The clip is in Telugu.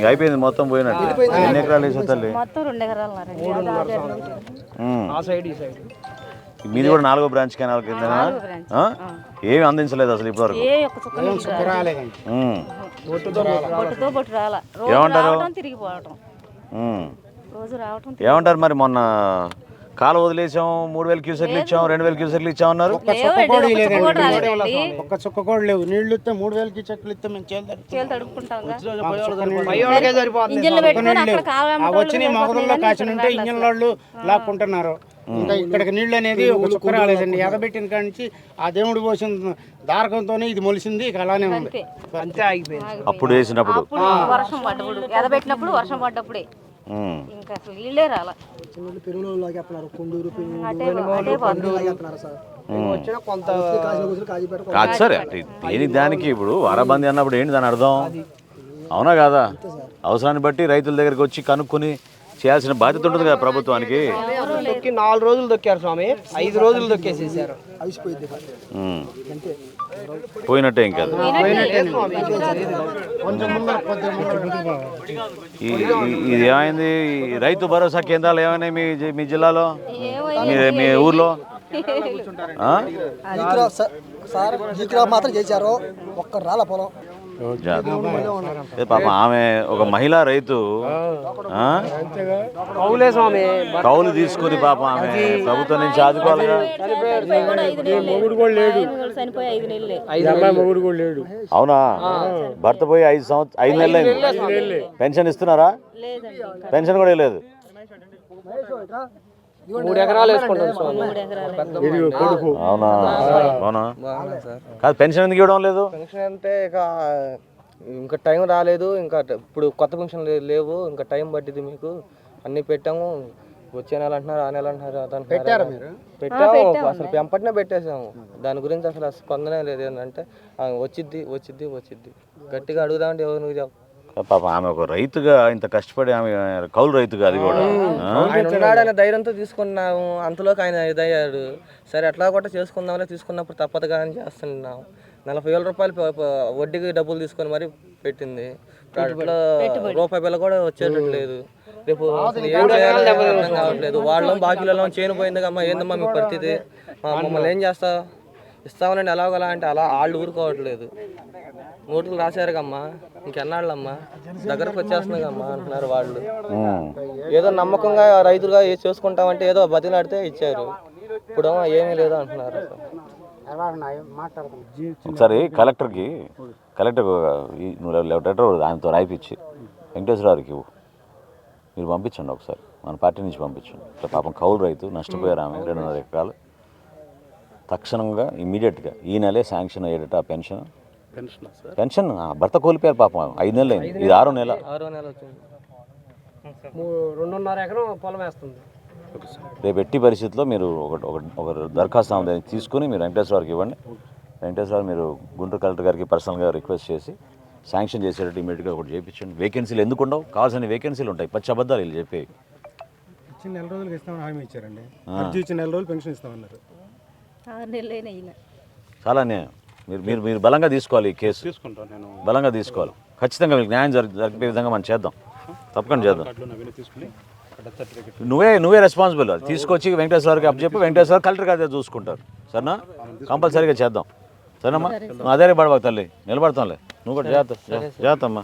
అయిపోయింది మొత్తం పోయినట్టు. ఎన్ని ఎకరాలు వేసావు తల్లి? మీది కూడా 4వ బ్రాంచ్ కెనాల్ కిందనా? ఏమి అందించలేదు అసలు ఇప్పటివరకు. ఏమంటారు మరి? మొన్న కాలు వదిలేసాం, 3000 క్యూసెక్లు ఇచ్చాం, 2000 క్యూసెక్లు ఇచ్చాం అన్నారు. ఒక్క చుక్క కూడా లేవు. నీళ్లు ఇస్తే 3000 క్యూసెక్లు ఇస్తే మేము వచ్చిన మొగదుల్లో కాసిన ఉంటే ఇంజన్ వాళ్ళు లాక్కుంటున్నారు. ఇంకా ఇక్కడికి నీళ్ళు అనేది ఒక చుక్క రాలేదండి. ఎదబెట్టిన కాడి నుంచి ఆ దేవుడు పోసిన దారకంతోనే ఇది మొలిసింది. ఇక అలానే ఉంది. అంతే ఆగిపోయింది. అప్పుడు వేసినప్పుడు వర్షం పడ్డప్పుడు, ఎదబెట్టినప్పుడు వర్షం పడ్డప్పుడే ఇంకా అసలు నీళ్ళే రాలా. కాదు సరే, దేనికి దానికి ఇప్పుడు వారాబంది అన్నప్పుడు ఏంటి దాని అర్థం? అవునా కాదా? అవసరాన్ని బట్టి రైతుల దగ్గరికి వచ్చి కనుక్కొని చేయాల్సిన బాధ్యత ఉంటుంది కదా ప్రభుత్వానికి. 4 రోజులు దొక్కారు స్వామి, 5 రోజులు దొక్కేసేసారు. పోయినట్టే ఇంకా. ఇది ఏమైంది? రైతు భరోసా కేంద్రాలు ఏమైనాయి మీ జిల్లాలో, మీ ఊర్లో? మాత్రం చేశారు, ఒక్క రాళ్ళ పొలం. పాపం ఆమె ఒక మహిళా రైతు, కౌలు తీసుకుని పాపం ఆమె ప్రభుత్వం నుంచి ఆదుకోవాలి. అవునా? భర్త పోయి 5 నెలలు అయింది. పెన్షన్ ఇస్తున్నారా? పెన్షన్ కూడా లేదు. 3 ఎకరాలు వేసుకుంటాం. అవునా? అవునా? కాదు, పెన్షన్ ఎందుకు ఇవ్వడం లేదు? పెన్షన్ అంటే ఇంకా టైం రాలేదు. ఇంకా ఇప్పుడు కొత్త పెన్షన్ లేవు. ఇంకా టైం పట్టింది మీకు. అన్ని పెట్టాము. వచ్చే నెల అంటున్నారు, ఆ నెల అంటున్నారు. పెట్టాము అసలు పెంపటినే పెట్టేసాము. దాని గురించి అసలు స్పందనే లేదు. ఏంటంటే వచ్చిద్ది వచ్చిద్ది వచ్చిద్ది గట్టిగా అడుగుదామంటే ఎవరు నువ్వు చెప్పు. పాప ఆమె ఒక రైతుగా ఇంత కష్టపడి, ఆమె కౌలు రైతుగా, అది కూడా ఉన్నాడనే ధైర్యంతో తీసుకున్నాము. అంతలోకి ఆయన ఇదయ్యాడు. సరే ఎట్లా కూడా చేసుకుందామని తీసుకున్నప్పుడు తప్పదుగా అని చేస్తున్నాము. 40,000 రూపాయలు వడ్డీకి డబ్బులు తీసుకొని మరి పెట్టింది. అట్లా రూపాయి బిల్ల కూడా వచ్చేటట్టు లేదు. రేపు ఏం చేయాలో అర్థం కావట్లేదు. వాళ్ళ బాకీలలో చేను పోయింది కమ్మా, ఏందమ్మా మీ పరిస్థితి? మమ్మల్ని ఏం చేస్తా ఇస్తామనండి ఎలాగోలా అంటే అలా వాళ్ళు ఊరుకోవట్లేదు. నోటులు రాశారు కమ్మా, ఇంకెన్నాళ్ళమ్మా, దగ్గరకు వచ్చేస్తున్నాయి కమ్మా అంటున్నారు వాళ్ళు. ఏదో నమ్మకంగా రైతులుగా చేసుకుంటామంటే ఏదో బతిలాడితే ఇచ్చారు. ఇప్పుడు ఏమీ లేదు అంటున్నారు. ఒకసారి కలెక్టర్ లెటర్ ఆయనతో రాయిపించి వెంకటేశ్వరరావుకి మీరు పంపించండి. ఒకసారి మన పార్టీ నుంచి పంపించండి. పాపం కౌలు రైతు నష్టపోయారు. ఆమె 2.5 ఎకరాలు తక్షణంగా ఇమీడియట్గా ఈ నెలే శాంక్షన్ అయ్యేట ఆ పెన్షన్. భర్త కోల్పోయారు పాపం. 5 నెలలు అయింది. ఇది 6వ నెల. 2.5 ఎకరం పొలం వేస్తుంది. రేపు ఎట్టి పరిస్థితుల్లో మీరు ఒక దరఖాస్తు ఆమె తీసుకుని మీరు వెంకటేశ్వరరావుకి ఇవ్వండి. వెంకటేశ్వర మీరు గుంటూరు కలెక్టర్ గారికి పర్సనల్గా రిక్వెస్ట్ చేసి శాంక్షన్ చేసేటట్టు ఇమీడియట్గా ఒకటి చేయించండి. వేకెన్సీలు ఎందుకు ఉండవు? కావాల్సిన వేకెన్సీలు ఉంటాయి. పచ్చి అబద్ధాలు వీళ్ళు చెప్పి. ఇచ్చిన 4 రోజులకి ఇస్తామని హామీ ఇచ్చారండి. ఇచ్చిన 4 రోజులు పెన్షన్ ఇస్తామన్నారు. చాలా న్యాయం. మీరు బలంగా తీసుకోవాలి. ఈ కేసు బలంగా తీసుకోవాలి. ఖచ్చితంగా మీకు న్యాయం జరిపే విధంగా మనం చేద్దాం. తప్పకుండా చేద్దాం. నువ్వే రెస్పాన్సిబుల్. తీసుకొచ్చి వెంకటేశ్వరకి అప్పచెప్పి వెంకటేశ్వర కలెక్టర్ గారు చూసుకుంటారు. సరేనా? కంపల్సరీగా చేద్దాం. సరేనమ్మా? అదే పడబాకు తల్లి, నిలబడతాంలే. నువ్వు కూడా జాగ్రత్త అమ్మా.